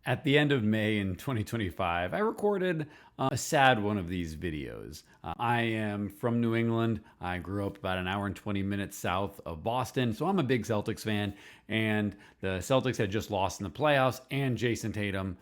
At the end of May in 2025, I recorded a sad one of these videos. I am from New England. I grew up about an hour and 20 minutes south of Boston, so I'm a big Celtics fan. And the Celtics had just lost in the playoffs, and Jason Tatum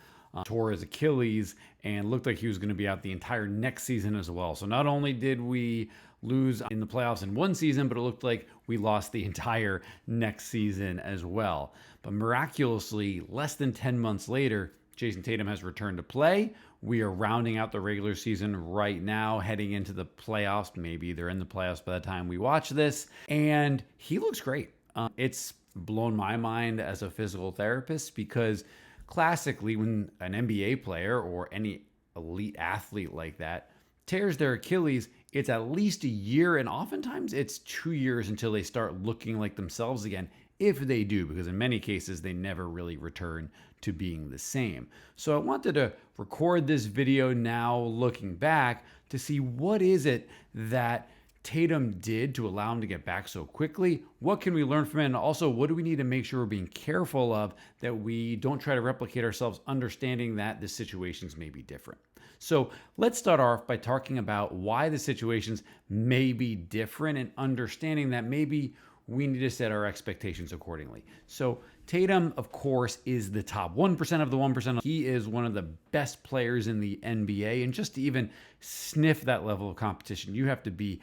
tore his Achilles and looked like he was going to be out the entire next season as well. So not only did we lose in the playoffs in one season, but it looked like we lost the entire next season as well. But miraculously, less than 10 months later, Jason Tatum has returned to play. We are rounding out the regular season right now, heading into the playoffs. Maybe they're in the playoffs by the time we watch this. And he looks great. It's blown my mind as a physical therapist because classically, when an NBA player or any elite athlete like that tears their Achilles, it's at least a year, and oftentimes it's 2 years until they start looking like themselves again, if they do, because in many cases they never really return to being the same. So I wanted to record this video now looking back to see what is it that Tatum did to allow him to get back so quickly. What can we learn from it? And also, what do we need to make sure we're being careful of that we don't try to replicate ourselves, understanding that the situations may be different. So let's start off by talking about why the situations may be different and understanding that maybe we need to set our expectations accordingly. So Tatum, of course, is the top 1% of the 1%. He is one of the best players in the NBA. And just to even sniff that level of competition, you have to be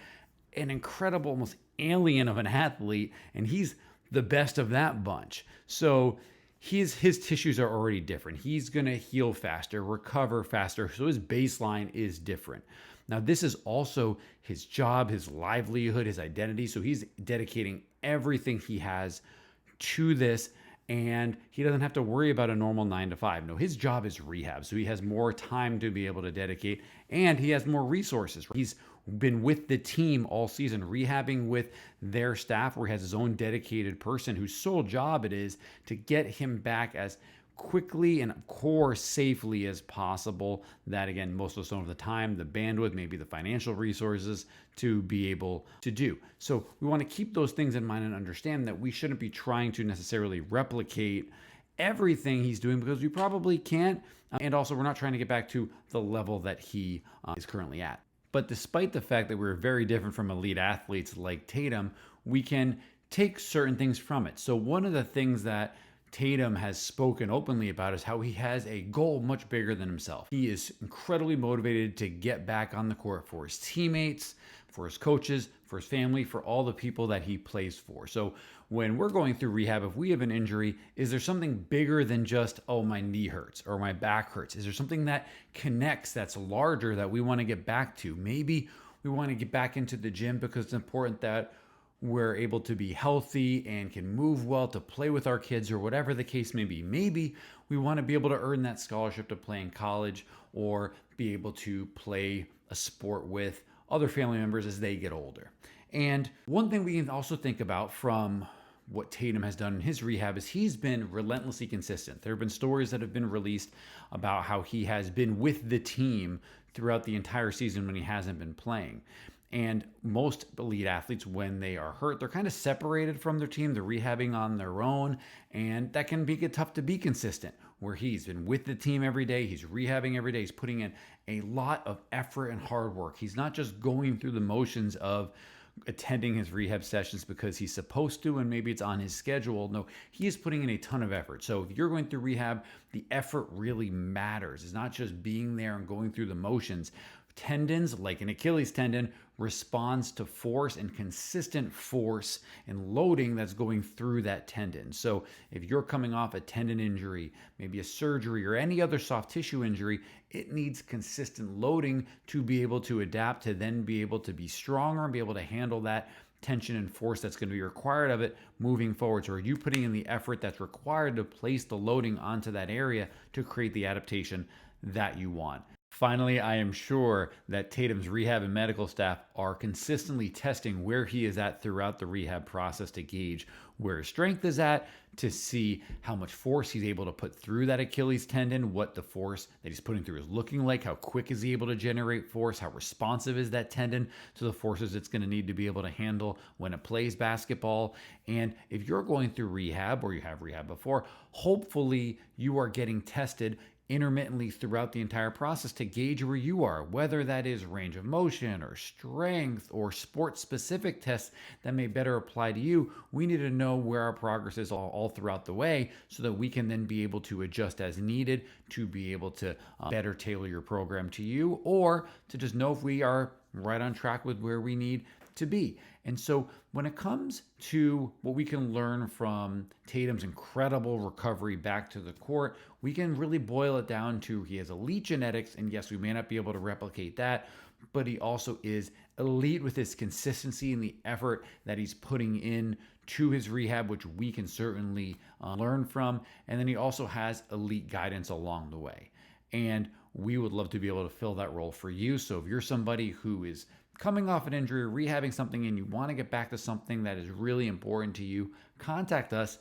an incredible, almost alien of an athlete, and he's the best of that bunch. So his tissues are already different. He's going to heal faster, recover faster, so his baseline is different. Now, this is also his job, his livelihood, his identity, so he's dedicating everything he has to this, and he doesn't have to worry about a normal 9 to 5. No, his job is rehab, so he has more time to be able to dedicate, and he has more resources. He's been with the team all season, rehabbing with their staff, where he has his own dedicated person whose sole job it is to get him back as quickly and of course safely as possible. That, again, most of us don't have the time, the bandwidth, maybe the financial resources to be able to do. So we want to keep those things in mind and understand that we shouldn't be trying to necessarily replicate everything he's doing, because we probably can't. And also, we're not trying to get back to the level that he is currently at. But despite the fact that we're very different from elite athletes like Tatum, we can take certain things from it. So one of the things that Tatum has spoken openly about is how he has a goal much bigger than himself. He is incredibly motivated to get back on the court for his teammates, for his coaches, for his family, for all the people that he plays for. So when we're going through rehab, if we have an injury, is there something bigger than just, oh, my knee hurts or my back hurts? Is there something that connects, that's larger, that we want to get back to? Maybe we want to get back into the gym because it's important that we're able to be healthy and can move well to play with our kids, or whatever the case may be. Maybe we want to be able to earn that scholarship to play in college, or be able to play a sport with other family members as they get older. And one thing we can also think about from what Tatum has done in his rehab is he's been relentlessly consistent. There have been stories that have been released about how he has been with the team throughout the entire season when he hasn't been playing. And most elite athletes, when they are hurt, they're kind of separated from their team. They're rehabbing on their own, and that can get tough to be consistent, where he's been with the team every day. He's rehabbing every day. He's putting in a lot of effort and hard work. He's not just going through the motions of attending his rehab sessions because he's supposed to and maybe it's on his schedule. No, he is putting in a ton of effort. So if you're going through rehab, the effort really matters. It's not just being there and going through the motions. Tendons, like an Achilles tendon, responds to force and consistent force and loading that's going through that tendon. So if you're coming off a tendon injury, maybe a surgery or any other soft tissue injury, it needs consistent loading to be able to adapt, to then be able to be stronger and be able to handle that tension and force that's going to be required of it moving forward. So are you putting in the effort that's required to place the loading onto that area to create the adaptation that you want? Finally, I am sure that Tatum's rehab and medical staff are consistently testing where he is at throughout the rehab process to gauge where his strength is at, to see how much force he's able to put through that Achilles tendon, what the force that he's putting through is looking like, how quick is he able to generate force, how responsive is that tendon to the forces it's going to need to be able to handle when it plays basketball. And if you're going through rehab or you have rehab before, hopefully you are getting tested intermittently throughout the entire process to gauge where you are, whether that is range of motion or strength or sport specific tests that may better apply to you. We need to know where our progress is all throughout the way so that we can then be able to adjust as needed to be able to better tailor your program to you, or to just know if we are right on track with where we need to be. And so when it comes to what we can learn from Tatum's incredible recovery back to the court, we can really boil it down to he has elite genetics, and yes, we may not be able to replicate that, but he also is elite with his consistency and the effort that he's putting in to his rehab, which we can certainly learn from. And then he also has elite guidance along the way. And we would love to be able to fill that role for you. So if you're somebody who is coming off an injury, rehabbing something, and you want to get back to something that is really important to you, contact us.